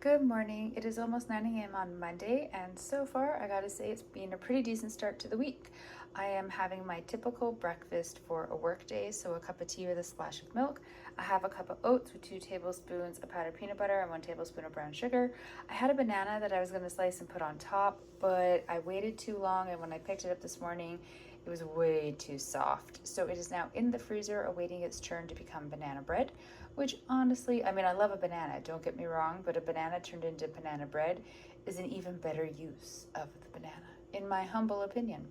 Good morning. It is almost 9 a.m. on Monday, and so far I gotta say it's been a pretty decent start to the week. I am having my typical breakfast for a work day, so a cup of tea with a splash of milk. I have a cup of oats with 2 tablespoons of powdered peanut butter and 1 tablespoon of brown sugar. I had a banana that I was gonna slice and put on top, but I waited too long, and when I picked it up this morning, it was way too soft. So it is now in the freezer awaiting its turn to become banana bread, which honestly, I mean, I love a banana, don't get me wrong, but a banana turned into banana bread is an even better use of the banana, in my humble opinion.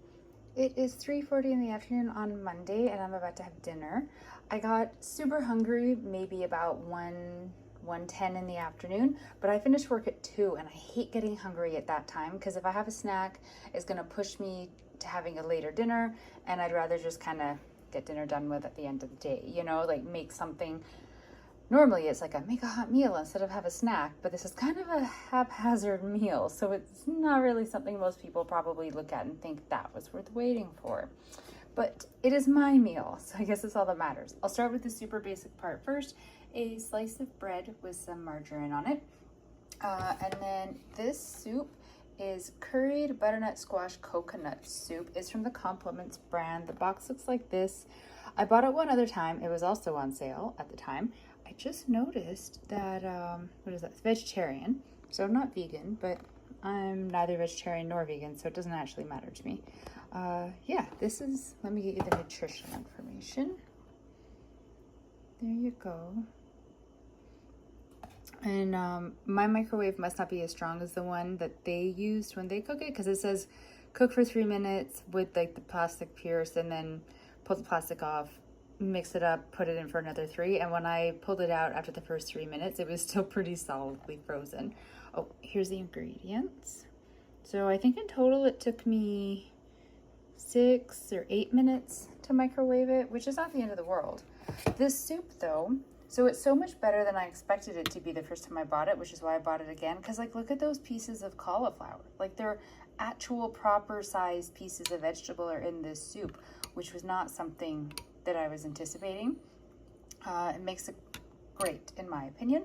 It is 3:40 in the afternoon on Monday, and I'm about to have dinner. I got super hungry, maybe about 1:10 in the afternoon, but I finished work at 2, and I hate getting hungry at that time because if I have a snack, it's gonna push me to having a later dinner, and I'd rather just kind of get dinner done with at the end of the day, you know, like make something. Normally it's like I make a hot meal instead of have a snack, but this is kind of a haphazard meal, so it's not really something most people probably look at and think that was worth waiting for. But it is my meal, so I guess that's all that matters. I'll start with the super basic part first, a slice of bread with some margarine on it. And then this soup is curried butternut squash coconut soup. It's from the Compliments brand. The box looks like this. I bought it one other time. It was also on sale at the time. I just noticed that, what is that? It's vegetarian. So I'm not vegan, but I'm neither vegetarian nor vegan, so it doesn't actually matter to me. Yeah, this is, let me get you the nutrition information. There you go. And my microwave must not be as strong as the one that they used when they cook it, because it says cook for 3 minutes with like the plastic pierce and then pull the plastic off, mix it up, put it in for another 3. And when I pulled it out after the first 3 minutes, it was still pretty solidly frozen. Oh, here's the ingredients. So I think in total it took me 6 or 8 minutes to microwave it, which is not the end of the world. This soup though, so it's so much better than I expected it to be the first time I bought it, which is why I bought it again. Because like, look at those pieces of cauliflower. Like they're actual proper sized pieces of vegetable are in this soup, which was not something that I was anticipating. It makes it great in my opinion.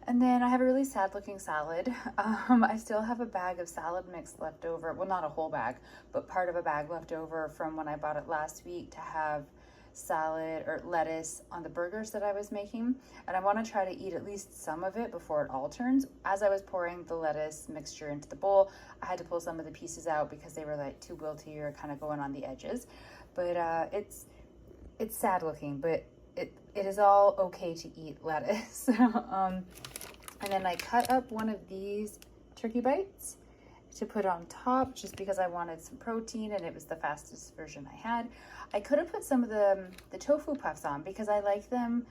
And then I have a really sad looking salad. I still have a bag of salad mix left over. Well, not a whole bag, but part of a bag left over from when I bought it last week to have salad or lettuce on the burgers that I was making. And I want to try to eat at least some of it before it all turns. As I was pouring the lettuce mixture into the bowl, I had to pull some of the pieces out because they were like too wilty or kind of going on the edges. But it's sad looking, but it is all okay to eat lettuce. And then I cut up one of these turkey bites to put on top just because I wanted some protein and it was the fastest version I had. I could have put some of the tofu puffs on because I like them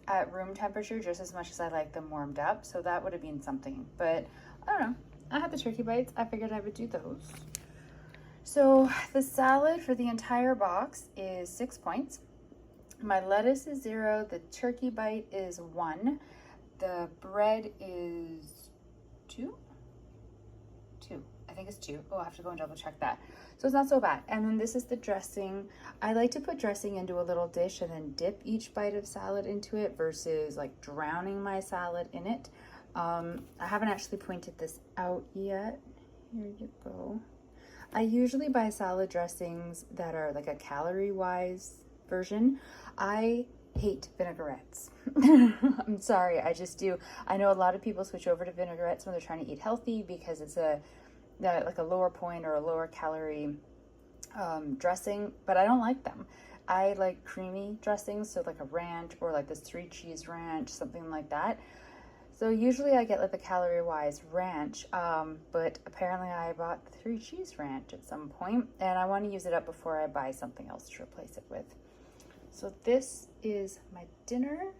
at room temperature just as much as I like them warmed up. So that would have been something, but I don't know. I had the turkey bites. I figured I would do those. So the salad for the entire box is 6 points. My lettuce is 0. The turkey bite is 1. The bread is 2. I think it's 2. Oh, I have to go and double check that. So it's not so bad. And then this is the dressing. I like to put dressing into a little dish and then dip each bite of salad into it versus like drowning my salad in it. I haven't actually pointed this out yet. Here you go. I usually buy salad dressings that are like a calorie-wise version. I hate vinaigrettes. I'm sorry, I just do. I know a lot of people switch over to vinaigrettes when they're trying to eat healthy because it's like a lower point or a lower calorie dressing, but I don't like them. I like creamy dressings, so like a ranch or like this 3 cheese ranch, something like that. So usually I get like the calorie wise ranch, but apparently I bought the 3 cheese ranch at some point and I want to use it up before I buy something else to replace it with. So this is my dinner.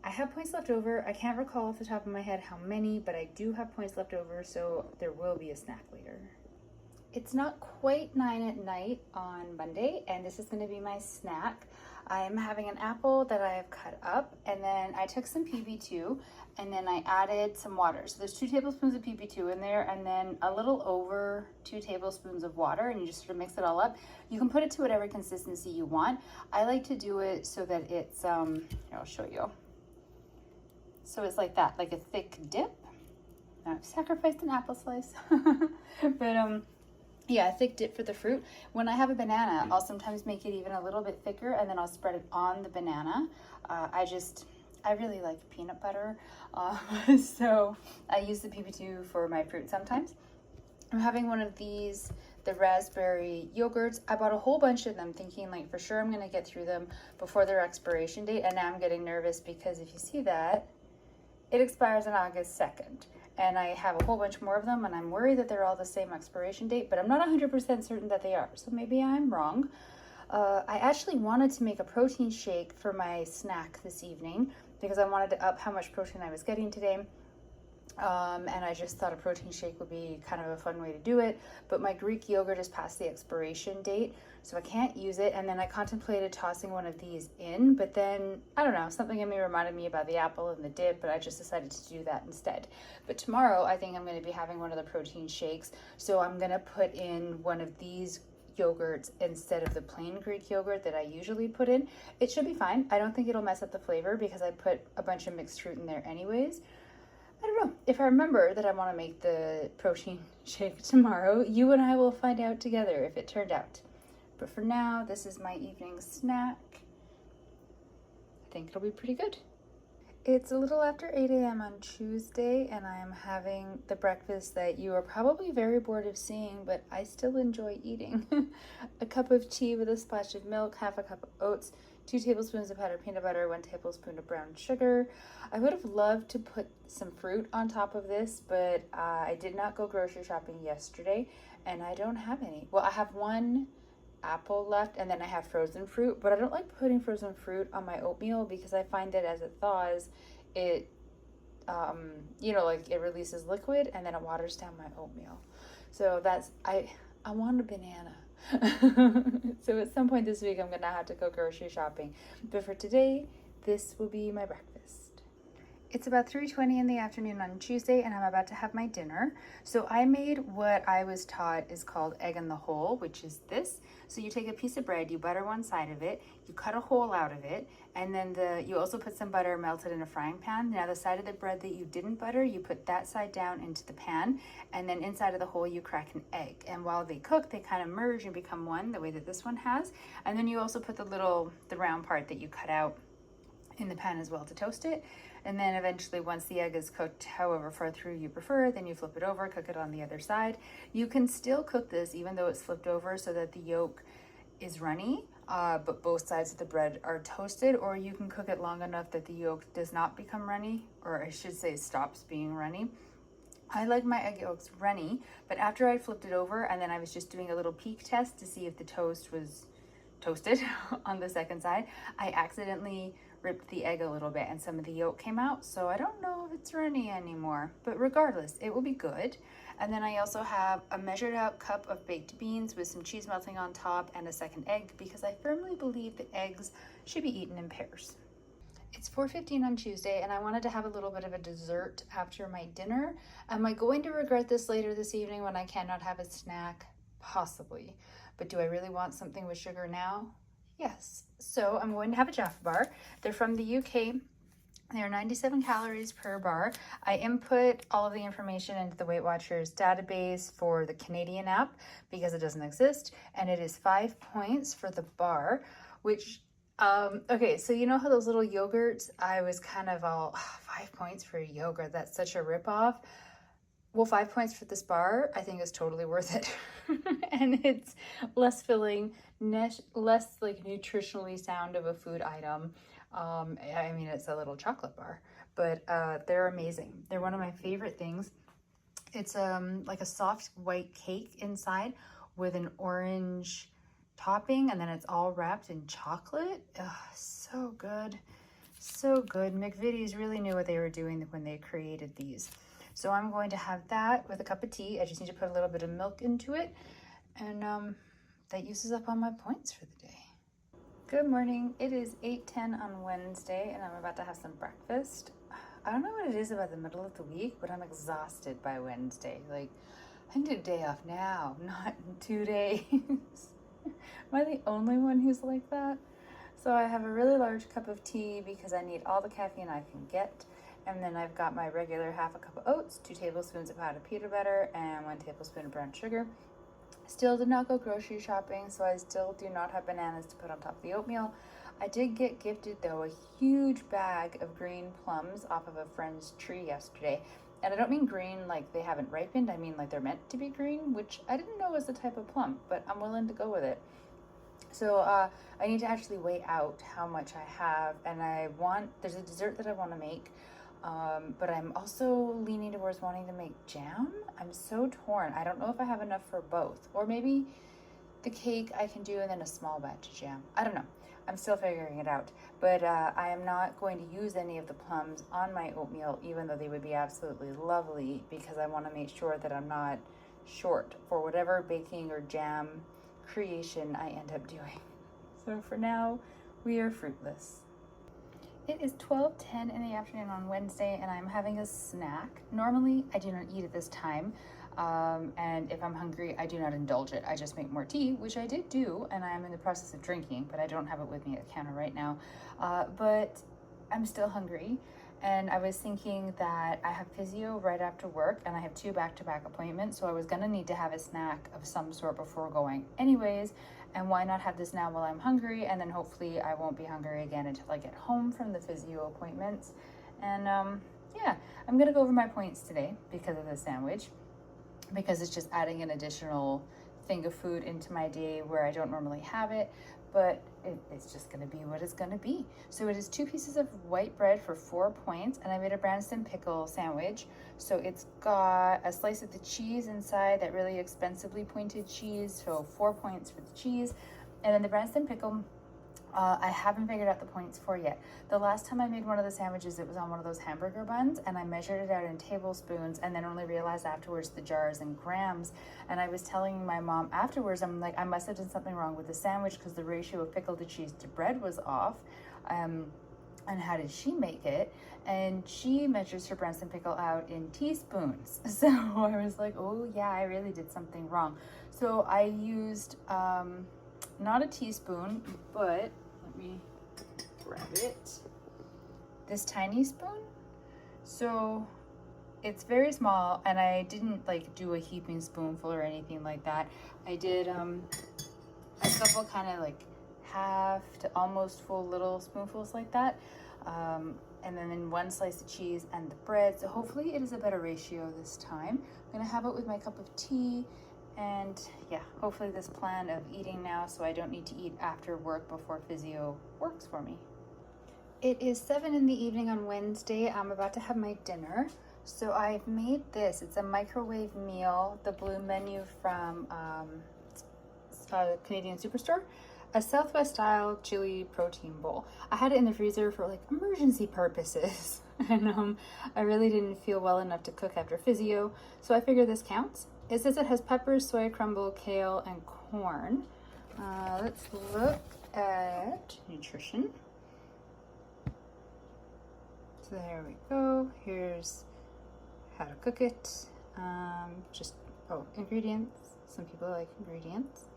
I have points left over. I can't recall off the top of my head how many, but I do have points left over, so there will be a snack later. It's not quite 9 at night on Monday, and this is going to be my snack. I'm having an apple that I have cut up, and then I took some PB2, and then I added some water. So there's 2 tablespoons of PB2 in there, and then a little over 2 tablespoons of water, and you just sort of mix it all up. You can put it to whatever consistency you want. I like to do it so that it's, here, I'll show you. So it's like that, like a thick dip. Now I've sacrificed an apple slice. But yeah, thick dip for the fruit. When I have a banana, I'll sometimes make it even a little bit thicker, and then I'll spread it on the banana. I really like peanut butter, so I use the PP2 for my fruit sometimes. I'm having one of these, the raspberry yogurts. I bought a whole bunch of them thinking like for sure I'm gonna get through them before their expiration date, and now I'm getting nervous because if you see that, it expires on August 2nd. And I have a whole bunch more of them, and I'm worried that they're all the same expiration date, but I'm not 100% certain that they are, so maybe I'm wrong. I actually wanted to make a protein shake for my snack this evening because I wanted to up how much protein I was getting today. And I just thought a protein shake would be kind of a fun way to do it, but my Greek yogurt is past the expiration date, so I can't use it. And then I contemplated tossing one of these in, but then I don't know, something in me reminded me about the apple and the dip, but I just decided to do that instead. But tomorrow I think I'm going to be having one of the protein shakes, so I'm going to put in one of these yogurts instead of the plain Greek yogurt that I usually put in. It should be fine. I don't think it'll mess up the flavor because I put a bunch of mixed fruit in there anyways. I don't know. If I remember that I want to make the protein shake tomorrow, you and I will find out together if it turned out. But for now, this is my evening snack. I think it'll be pretty good. It's a little after 8 a.m. on Tuesday, and I am having the breakfast that you are probably very bored of seeing, but I still enjoy eating. A cup of tea with a splash of milk, half a cup of oats, 2 tablespoons of powdered peanut butter, 1 tablespoon of brown sugar. I would have loved to put some fruit on top of this, but I did not go grocery shopping yesterday, and I don't have any. Well, I have 1 apple left, and then I have frozen fruit, but I don't like putting frozen fruit on my oatmeal because I find that as it thaws, it like it releases liquid and then it waters down my oatmeal. So that's I want a banana. So at some point this week I'm gonna have to go grocery shopping, but for today this will be my breakfast. It's about 3:20 in the afternoon on Tuesday, and I'm about to have my dinner. So I made what I was taught is called egg in the hole, which is this. So you take a piece of bread, you butter one side of it, you cut a hole out of it, and then you also put some butter melted in a frying pan. Now the side of the bread that you didn't butter, you put that side down into the pan, and then inside of the hole you crack an egg. And while they cook, they kind of merge and become one, the way that this one has. And then you also put the round part that you cut out in the pan as well to toast it. And then eventually, once the egg is cooked however far through you prefer, then you flip it over, cook it on the other side. You can still cook this even though it's flipped over so that the yolk is runny, but both sides of the bread are toasted, or you can cook it long enough that the yolk does not become runny, or I should say stops being runny. I like my egg yolks runny, but after I flipped it over and then I was just doing a little peek test to see if the toast was toasted on the second side, I accidentally ripped the egg a little bit and some of the yolk came out, so I don't know if it's runny anymore, but regardless it will be good. And then I also have a measured out cup of baked beans with some cheese melting on top and a second egg because I firmly believe that eggs should be eaten in pairs. It's 4:15 on Tuesday, and I wanted to have a little bit of a dessert after my dinner. Am I going to regret this later this evening when I cannot have a snack? Possibly. But do I really want something with sugar now? Yes. So I'm going to have a Jaffa bar. They're from the UK. They're 97 calories per bar. I input all of the information into the Weight Watchers database for the Canadian app because it doesn't exist, and it is 5 points for the bar, which okay, so you know how those little yogurts, I was kind of all, 5 points for a yogurt, that's such a ripoff. Well, 5 points for this bar, I think is totally worth it. And it's less filling, less like nutritionally sound of a food item. I mean, it's a little chocolate bar, but they're amazing. They're one of my favorite things. It's like a soft white cake inside with an orange topping, and then it's all wrapped in chocolate. Ugh, so good. So good. McVitie's really knew what they were doing when they created these. So I'm going to have that with a cup of tea. I just need to put a little bit of milk into it, and that uses up all my points for the day. Good morning. It is 8:10 on Wednesday, and I'm about to have some breakfast. I don't know what it is about the middle of the week, but I'm exhausted by Wednesday. Like, I need a day off now, not in 2 days. Am I the only one who's like that? So I have a really large cup of tea because I need all the caffeine I can get. And then I've got my regular half a cup of oats, 2 tablespoons of powdered peanut butter, and 1 tablespoon of brown sugar. Still did not go grocery shopping, so I still do not have bananas to put on top of the oatmeal. I did get gifted, though, a huge bag of green plums off of a friend's tree yesterday. And I don't mean green like they haven't ripened, I mean like they're meant to be green, which I didn't know was the type of plum, but I'm willing to go with it. So I need to actually weigh out how much I have, and there's a dessert that I want to make, but I'm also leaning towards wanting to make jam. I'm so torn. I don't know if I have enough for both, or maybe the cake I can do and then a small batch of jam. I don't know. I'm still figuring it out, but I am not going to use any of the plums on my oatmeal, even though they would be absolutely lovely, because I want to make sure that I'm not short for whatever baking or jam creation I end up doing. So for now, we are fruitless. It is 12:10 in the afternoon on Wednesday, and I'm having a snack. Normally, I do not eat at this time, and if I'm hungry, I do not indulge it. I just make more tea, which I did do, and I am in the process of drinking, but I don't have it with me at the counter right now. But I'm still hungry, and I was thinking that I have physio right after work, and I have 2 back-to-back appointments, so I was gonna need to have a snack of some sort before going anyways, and why not have this now while I'm hungry, and then hopefully I won't be hungry again until I get home from the physio appointments. And yeah, I'm gonna go over my points today because of the sandwich, because it's just adding an additional thing of food into my day where I don't normally have it, but it's just gonna be what it's gonna be. So it is 2 pieces of white bread for 4 points, and I made a Branston pickle sandwich. So it's got a slice of the cheese inside, that really expensively pointed cheese, so 4 points for the cheese. And then the Branston pickle, I haven't figured out the points for yet. The last time I made one of the sandwiches, it was on one of those hamburger buns, and I measured it out in tablespoons and then only realized afterwards the jar is in grams. And I was telling my mom afterwards, I'm like, I must have done something wrong with the sandwich because the ratio of pickle to cheese to bread was off. And how did she make it? And she measures her Branston pickle out in teaspoons. So I was like, oh yeah, I really did something wrong. So I used not a teaspoon, but let me grab it. This tiny spoon. So it's very small, and I didn't like do a heaping spoonful or anything like that. I did a couple kind of like half to almost full little spoonfuls like that. And then in 1 slice of cheese and the bread. So hopefully it is a better ratio this time. I'm gonna have it with my cup of tea. And yeah, hopefully this plan of eating now so I don't need to eat after work before physio works for me. It is 7 in the evening on Wednesday. I'm about to have my dinner. So I've made this. It's a microwave meal, the blue menu from Canadian Superstore. A Southwest style chili protein bowl. I had it in the freezer for like emergency purposes. And I really didn't feel well enough to cook after physio. So I figure this counts. It says it has peppers, soy crumble, kale, and corn. Let's look at nutrition. So there we go. Here's how to cook it. Ingredients. Some people like ingredients.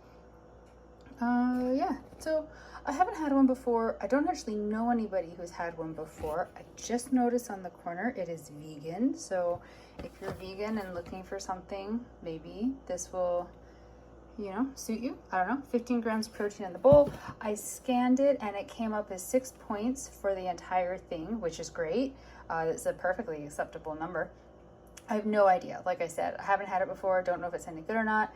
Yeah, so I haven't had one before. I don't actually know anybody who's had one before. I just noticed on the corner it is vegan. So if you're vegan and looking for something, maybe this will, suit you. I don't know. 15 grams of protein in the bowl. I scanned it and it came up as 6 points for the entire thing, which is great. It's a perfectly acceptable number. I have no idea. Like I said, I haven't had it before. Don't know if it's any good or not.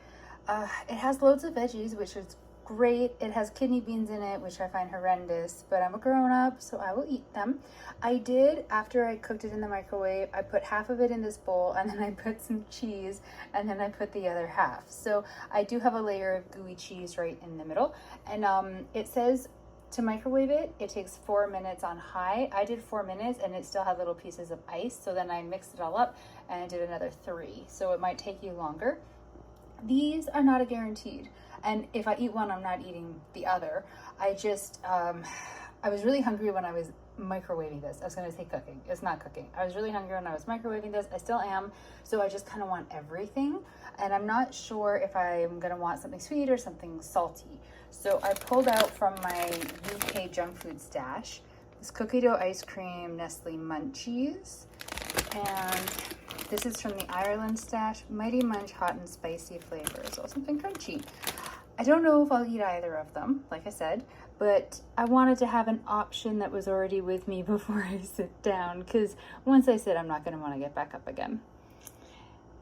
It has loads of veggies, which is great. It has kidney beans in it, which I find horrendous, but I'm a grown-up, so I will eat them. I did, after I cooked it in the microwave, I put half of it in this bowl, and then I put some cheese, and then I put the other half. So I do have a layer of gooey cheese right in the middle, and it says to microwave it, it takes 4 minutes on high. I did 4 minutes, and it still had little pieces of ice, so then I mixed it all up, and I did another 3, so it might take you longer. These are not a guaranteed. And if I eat one, I'm not eating the other. I just, I was really hungry when I was microwaving this. I was going to say cooking. It's not cooking. I was really hungry when I was microwaving this. I still am. So I just kind of want everything. And I'm not sure if I'm going to want something sweet or something salty. So I pulled out from my UK junk food stash This cookie dough ice cream Nestle Munchies. And this is from the Ireland stash, Mighty Munch hot and spicy flavors. So something crunchy. I don't know if I'll eat either of them, like I said, but I wanted to have an option that was already with me before I sit down, because once I sit, I'm not going to want to get back up again.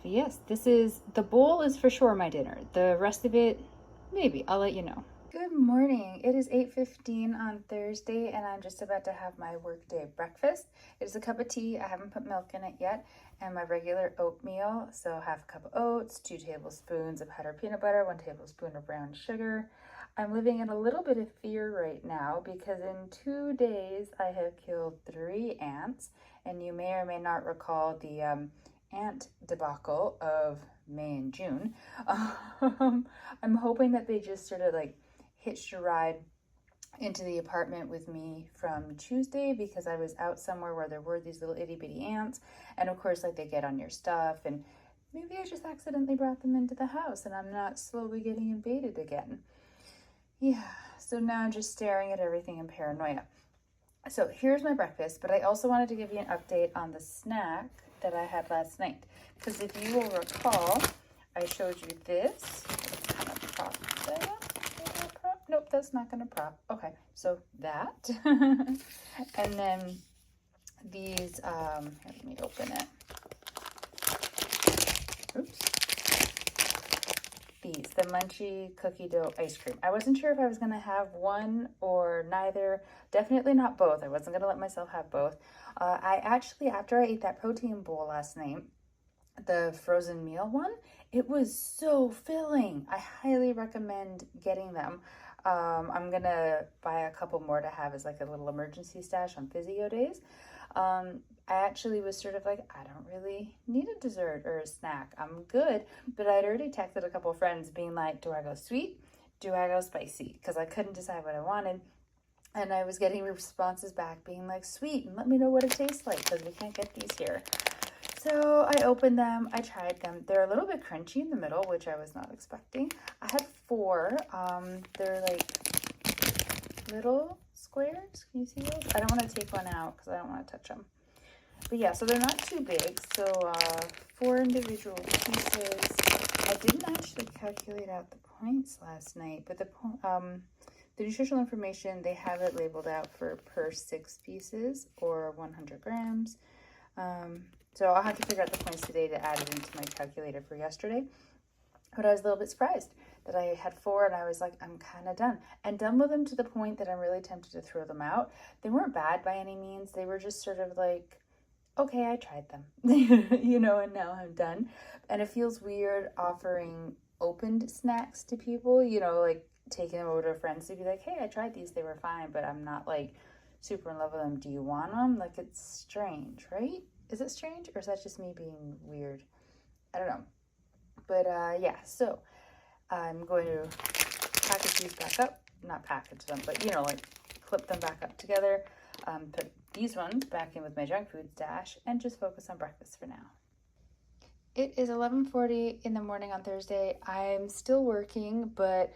But yes, the bowl is for sure my dinner. The rest of it, maybe. I'll let you know. Good morning. It is 8:15 on Thursday, and I'm just about to have my workday breakfast. It is a cup of tea. I haven't put milk in it yet, and my regular oatmeal. So half a cup of oats, 2 tablespoons of powdered peanut butter, 1 tablespoon of brown sugar. I'm living in a little bit of fear right now because in 2 days I have killed 3 ants, and you may or may not recall the ant debacle of May and June. I'm hoping that they just sort of like hitched a ride into the apartment with me from Tuesday, because I was out somewhere where there were these little itty bitty ants, and of course, like, they get on your stuff, and maybe I just accidentally brought them into the house and I'm not slowly getting invaded again. Yeah, so now I'm just staring at everything in paranoia. So here's my breakfast, but I also wanted to give you an update on the snack that I had last night, because if you will recall, I showed you this. Kind of prop that. Nope, that's not going to prop. Okay, so that. And then these, let me open it. Oops. The Munchie cookie dough ice cream. I wasn't sure if I was going to have one or neither. Definitely not both. I wasn't going to let myself have both. I actually, after I ate that protein bowl last night, the frozen meal one, it was so filling. I highly recommend getting them. I'm going to buy a couple more to have as like a little emergency stash on physio days. I actually was sort of like, I don't really need a dessert or a snack. I'm good. But I'd already texted a couple friends being like, do I go sweet? Do I go spicy? Because I couldn't decide what I wanted. And I was getting responses back being like, sweet, and let me know what it tastes like, because we can't get these here. So I opened them, I tried them. They're a little bit crunchy in the middle, which I was not expecting. I had 4. They're like little squares. Can you see those? I don't want to take one out because I don't want to touch them. But yeah, so they're not too big. So 4 individual pieces. I didn't actually calculate out the points last night, but the nutritional information, they have it labeled out for per 6 pieces or 100 grams. So I'll have to figure out the points today to add it into my calculator for yesterday. But I was a little bit surprised that I had 4, and I was like, I'm kind of done. And done with them to the point that I'm really tempted to throw them out. They weren't bad by any means. They were just sort of like, okay, I tried them, you know, and now I'm done. And it feels weird offering opened snacks to people, you know, like taking them over to friends to be like, hey, I tried these, they were fine, but I'm not like super in love with them. Do you want them? Like, it's strange, right? Is it strange, or is that just me being weird? I don't know. But yeah, so I'm going to package these back up. Not package them, but, you know, like clip them back up together. Put these ones back in with my junk food stash and just focus on breakfast for now. It is 11:40 in the morning on Thursday. I'm still working, but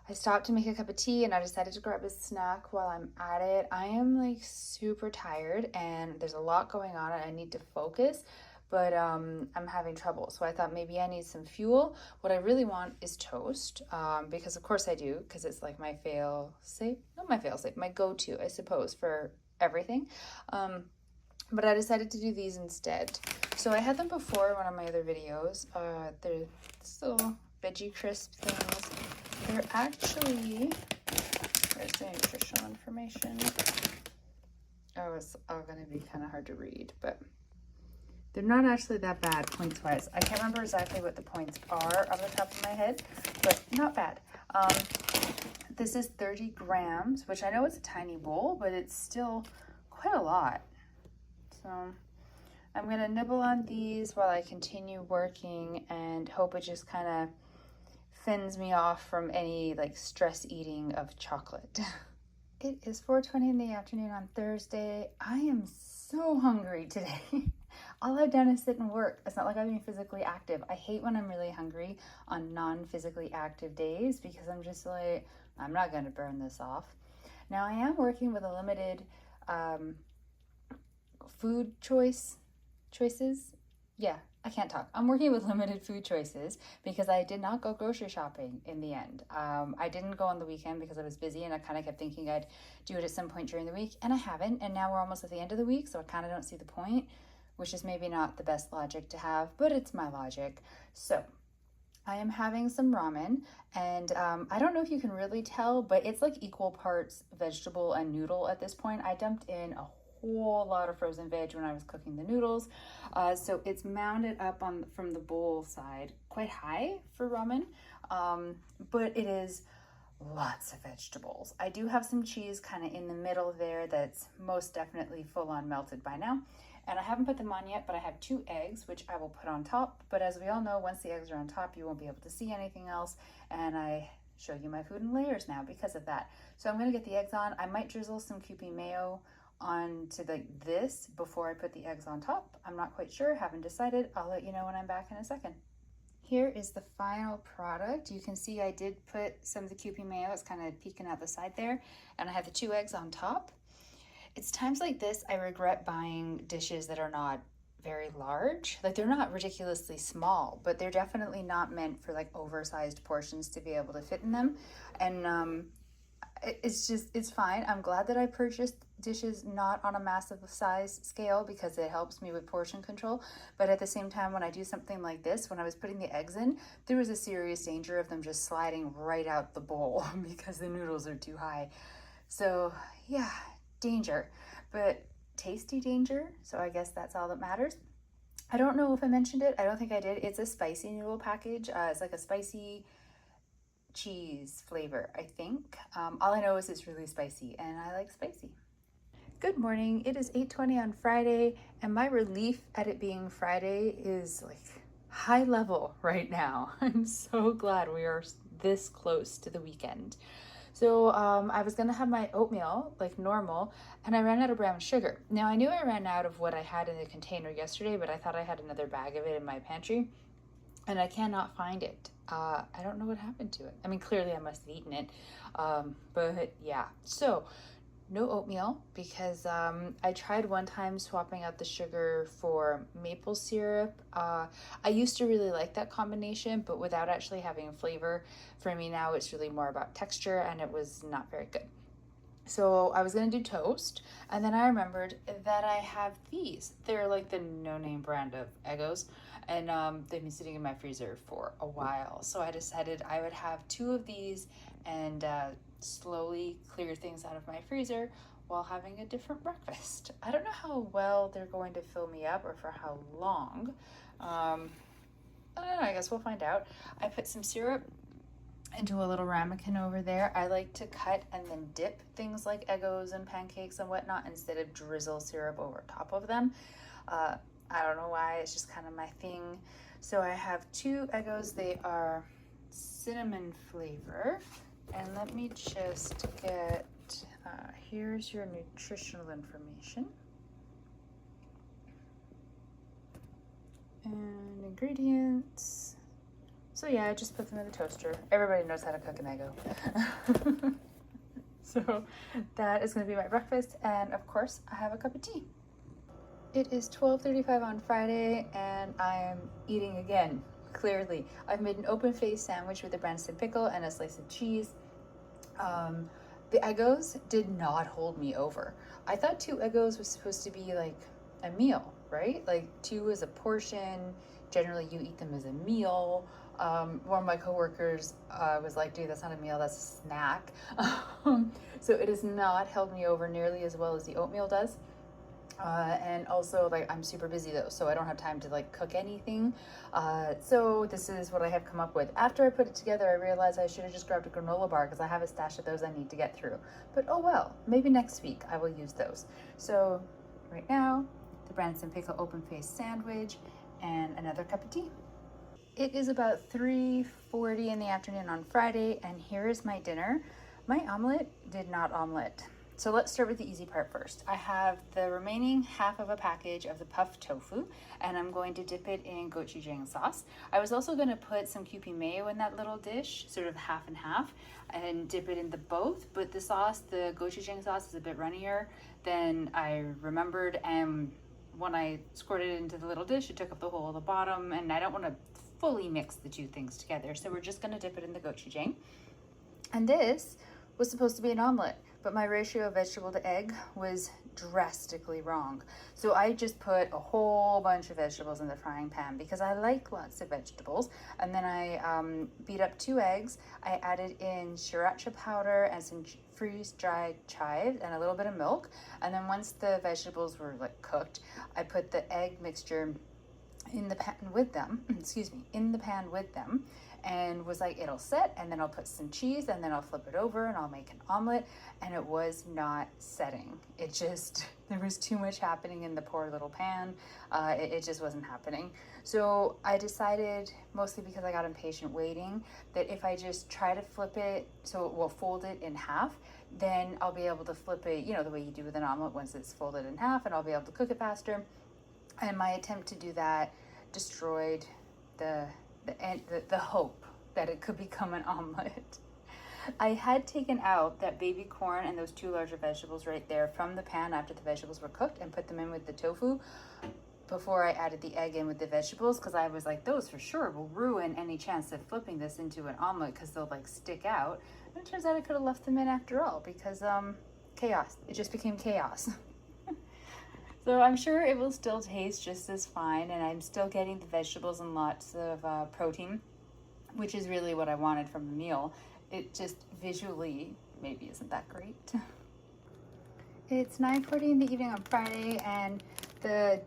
I stopped to make a cup of tea and I decided to grab a snack while I'm at it. I am like super tired and there's a lot going on and I need to focus, but I'm having trouble. So I thought maybe I need some fuel. What I really want is toast, because of course I do, because it's like my fail-safe, not my fail-safe, my go-to, I suppose, for everything. But I decided to do these instead. So I had them before in one of my other videos. They're this little veggie crisp things. They're actually, where's the nutritional information? Oh, it's all gonna be kind of hard to read, but they're not actually that bad points-wise. I can't remember exactly what the points are off the top of my head, but not bad. This is 30 grams, which I know it's a tiny bowl, but it's still quite a lot. So I'm gonna nibble on these while I continue working and hope it just kind of fends me off from any like stress eating of chocolate. It is 4:20 in the afternoon on Thursday. I am so hungry today. All I've done is sit and work. It's not like I've been physically active. I hate when I'm really hungry on non-physically active days because I'm just like, I'm not going to burn this off. Now I am working with a limited food choices. Yeah, I can't talk. I'm working with limited food choices because I did not go grocery shopping in the end. I didn't go on the weekend because I was busy, and I kind of kept thinking I'd do it at some point during the week, and I haven't. And now we're almost at the end of the week, so I kind of don't see the point, which is maybe not the best logic to have, but it's my logic. So I am having some ramen, and I don't know if you can really tell, but it's like equal parts vegetable and noodle at this point. I dumped in a whole lot of frozen veg when I was cooking the noodles, so it's mounted up on from the bowl side quite high for ramen, but it is lots of vegetables. I do have some cheese kind of in the middle there that's most definitely full on melted by now. And I haven't put them on yet, but I have 2 eggs, which I will put on top. But as we all know, once the eggs are on top, you won't be able to see anything else. And I show you my food in layers now because of that. So I'm gonna get the eggs on. I might drizzle some Kewpie mayo onto this before I put the eggs on top. I'm not quite sure, haven't decided. I'll let you know when I'm back in a second. Here is the final product. You can see I did put some of the Kewpie mayo. It's kind of peeking out the side there. And I have the 2 eggs on top. It's times like this I regret buying dishes that are not very large. Like, they're not ridiculously small, but they're definitely not meant for like oversized portions to be able to fit in them. And it's fine. I'm glad that I purchased dishes not on a massive size scale because it helps me with portion control. But at the same time, when I do something like this, when I was putting the eggs in, there was a serious danger of them just sliding right out the bowl because the noodles are too high. So yeah, danger, but tasty danger. So I guess that's all that matters. I don't know if I mentioned it. I don't think I did. It's a spicy noodle package. It's like a spicy cheese flavor, I think. All I know is it's really spicy, and I like spicy. Good morning. It is 8:20 on Friday, and my relief at it being Friday is like high level right now. I'm so glad we are this close to the weekend. So I was gonna have my oatmeal like normal, and I ran out of brown sugar. Now I knew I ran out of what I had in the container yesterday, but I thought I had another bag of it in my pantry, and I cannot find it. I don't know what happened to it. I mean, clearly I must have eaten it, but yeah. So no oatmeal because I tried one time swapping out the sugar for maple syrup. I used to really like that combination, but without actually having a flavor. For me now, it's really more about texture, and it was not very good. So I was gonna do toast, and then I remembered that I have these. They're like the no-name brand of Eggos, and they've been sitting in my freezer for a while. So I decided I would have 2 of these and slowly clear things out of my freezer while having a different breakfast. I don't know how well they're going to fill me up or for how long. I don't know, I guess we'll find out. I put some syrup into a little ramekin over there. I like to cut and then dip things like Eggos and pancakes and whatnot instead of drizzle syrup over top of them. I don't know why, it's just kind of my thing. So I have 2 Eggos. They are cinnamon flavor. And let me just get, here's your nutritional information. And ingredients. So yeah, I just put them in the toaster. Everybody knows how to cook an Eggo. So that is gonna be my breakfast. And of course, I have a cup of tea. It is 12:35 on Friday, and I am eating again, clearly. I've made an open-faced sandwich with a Branston pickle and a slice of cheese. The Eggos did not hold me over. I thought 2 Eggos was supposed to be like a meal, right? Like 2 is a portion. Generally, you eat them as a meal. One of my coworkers was like, dude, that's not a meal, that's a snack. So it has not held me over nearly as well as the oatmeal does. And also, like, I'm super busy though, so I don't have time to like cook anything. So this is what I have come up with. After I put it together, I realized I should have just grabbed a granola bar because I have a stash of those I need to get through. But oh well, maybe next week I will use those. So right now, the Branston pickle open-faced sandwich and another cup of tea. It is about 3:40 in the afternoon on Friday, and here is my dinner. My omelet did not omelet. So let's start with the easy part first. I have the remaining half of a package of the puffed tofu, and I'm going to dip it in gochujang sauce. I was also going to put some Kewpie mayo in that little dish, sort of half and half, and dip it into both, but the sauce, the gochujang sauce, is a bit runnier than I remembered, and when I squirted it into the little dish, it took up the whole of the bottom, and I don't want to fully mix the two things together, so we're just going to dip it in the gochujang. And this was supposed to be an omelet, but my ratio of vegetable to egg was drastically wrong. So I just put a whole bunch of vegetables in the frying pan because I like lots of vegetables. And then I beat up 2 eggs. I added in sriracha powder and some freeze-dried chives and a little bit of milk. And then once the vegetables were like cooked, I put the egg mixture in the pan with them, in the pan with them, and was like, it'll set, and then I'll put some cheese, and then I'll flip it over and I'll make an omelet. And it was not setting. It just, there was too much happening in the poor little pan. It just wasn't happening. So I decided, mostly because I got impatient waiting, that if I just try to flip it, so it will fold it in half, then I'll be able to flip it, you know, the way you do with an omelet once it's folded in half, and I'll be able to cook it faster. And my attempt to do that destroyed the hope that it could become an omelet. I had taken out that baby corn and those 2 larger vegetables right there from the pan after the vegetables were cooked and put them in with the tofu before I added the egg in with the vegetables, because I was like, those for sure will ruin any chance of flipping this into an omelet because they'll like stick out. And it turns out I could have left them in after all because chaos. It just became chaos. So I'm sure it will still taste just as fine, and I'm still getting the vegetables and lots of protein, which is really what I wanted from a meal. It just visually maybe isn't that great. It's 9:40 in the evening on Friday, and I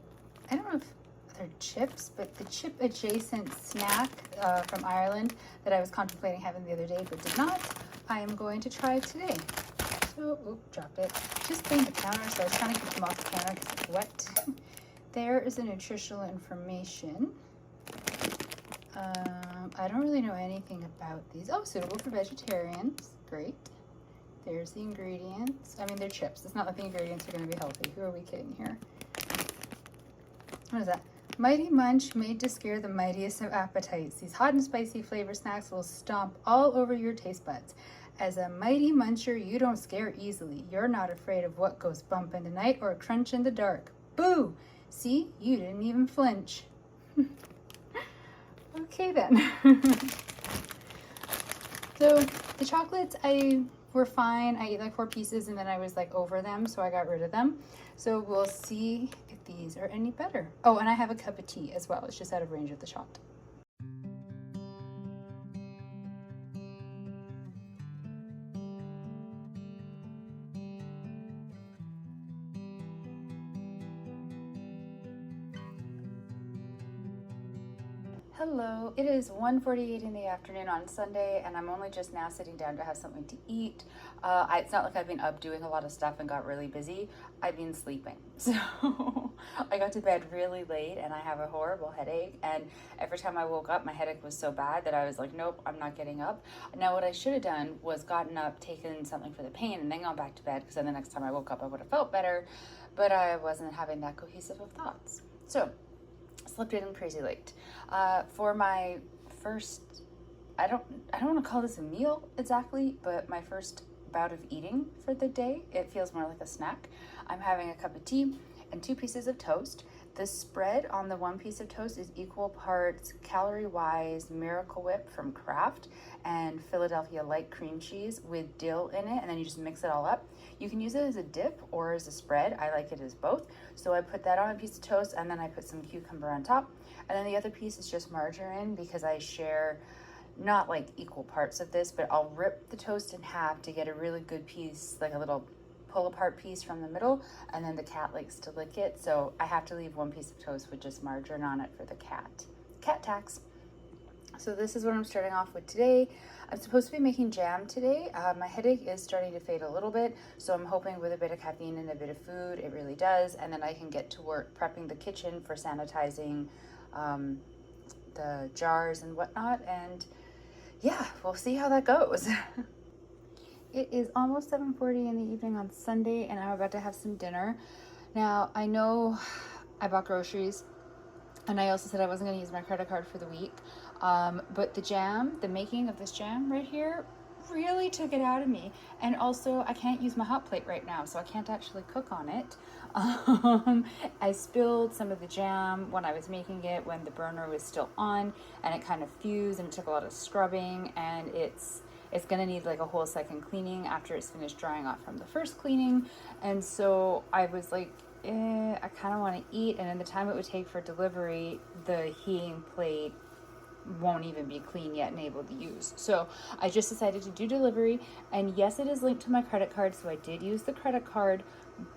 don't know if they're chips, but the chip adjacent snack from Ireland that I was contemplating having the other day but did not, I am going to try today. So, dropped it. Just cleaned the counter, so I was trying to keep them off the counter because it's wet. There is the nutritional information. I don't really know anything about these. Oh, suitable for vegetarians. Great. There's the ingredients. I mean, they're chips. It's not like the ingredients are going to be healthy. Who are we kidding here? What is that? Mighty Munch, made to scare the mightiest of appetites. These hot and spicy flavor snacks will stomp all over your taste buds. As a mighty muncher, you don't scare easily. You're not afraid of what goes bump in the night or crunch in the dark. Boo! See, you didn't even flinch. Okay then. So the chocolates were fine. I ate like 4 pieces and then I was like over them, so I got rid of them. So we'll see if these are any better. Oh, and I have a cup of tea as well. It's just out of range of the shot. Hello, it is 1:48 in the afternoon on Sunday, and I'm only just now sitting down to have something to eat. It's not like I've been up doing a lot of stuff and got really busy. I've been sleeping. So I got to bed really late and I have a horrible headache. And every time I woke up, my headache was so bad that I was like, nope, I'm not getting up. Now, what I should have done was gotten up, taken something for the pain, and then gone back to bed, because then the next time I woke up, I would have felt better. But I wasn't having that cohesive of thoughts. So slept in crazy late. For my first, I don't want to call this a meal exactly, but my first bout of eating for the day, it feels more like a snack. I'm having a cup of tea and 2 pieces of toast. The spread on the 1 piece of toast is equal parts Calorie Wise Miracle Whip from Kraft and Philadelphia light cream cheese with dill in it, and then you just mix it all up. You can use it as a dip or as a spread. I like it as both. So I put that on a piece of toast, and then I put some cucumber on top. And then the other piece is just margarine, because I share not like equal parts of this, but I'll rip the toast in half to get a really good piece, like a little pull apart piece from the middle, and then the cat likes to lick it, so I have to leave 1 piece of toast with just margarine on it for the cat tax. So this is what I'm starting off with today. I'm supposed to be making jam today. My headache is starting to fade a little bit, so I'm hoping with a bit of caffeine and a bit of food, it really does, and then I can get to work prepping the kitchen for sanitizing the jars and whatnot, and yeah, we'll see how that goes. It is almost 7:40 in the evening on Sunday, and I'm about to have some dinner. Now, I know I bought groceries, and I also said I wasn't going to use my credit card for the week. But the jam, the making of this jam right here, really took it out of me. And also, I can't use my hot plate right now, so I can't actually cook on it. I spilled some of the jam when I was making it when the burner was still on, and it kind of fused, and it took a lot of scrubbing, and it's gonna need like a whole second cleaning after it's finished drying off from the first cleaning. And so I was like, I kind of want to eat, and in the time it would take for delivery, the heating plate won't even be clean yet and able to use. So I just decided to do delivery, and yes, it is linked to my credit card, so I did use the credit card,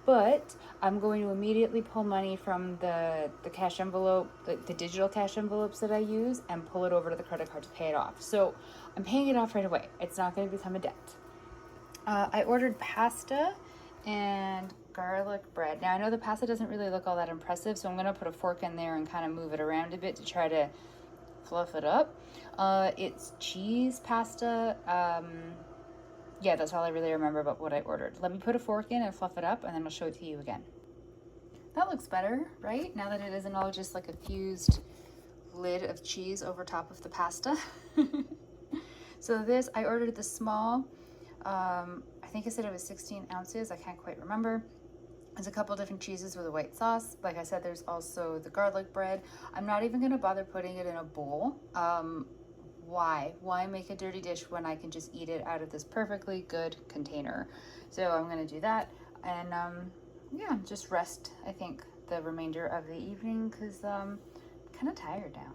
but I'm going to immediately pull money from the cash envelope, the digital cash envelopes that I use, and pull it over to the credit card to pay it off. So I'm paying it off right away. It's not going to become a debt. I ordered pasta and garlic bread. Now I know the pasta doesn't really look all that impressive, so I'm going to put a fork in there and kind of move it around a bit to try to fluff it up. It's cheese pasta. Yeah, that's all I really remember about what I ordered. Let me put a fork in and fluff it up, and then I'll show it to you again. That looks better, right? Now that it isn't all just like a fused lid of cheese over top of the pasta. So this, I ordered the small, I think I said it was 16 ounces. I can't quite remember. There's a couple different cheeses with a white sauce. Like I said, there's also the garlic bread. I'm not even gonna bother putting it in a bowl. Why make a dirty dish when I can just eat it out of this perfectly good container? So I'm gonna do that, and yeah, just rest, I think, the remainder of the evening, because I'm kind of tired now.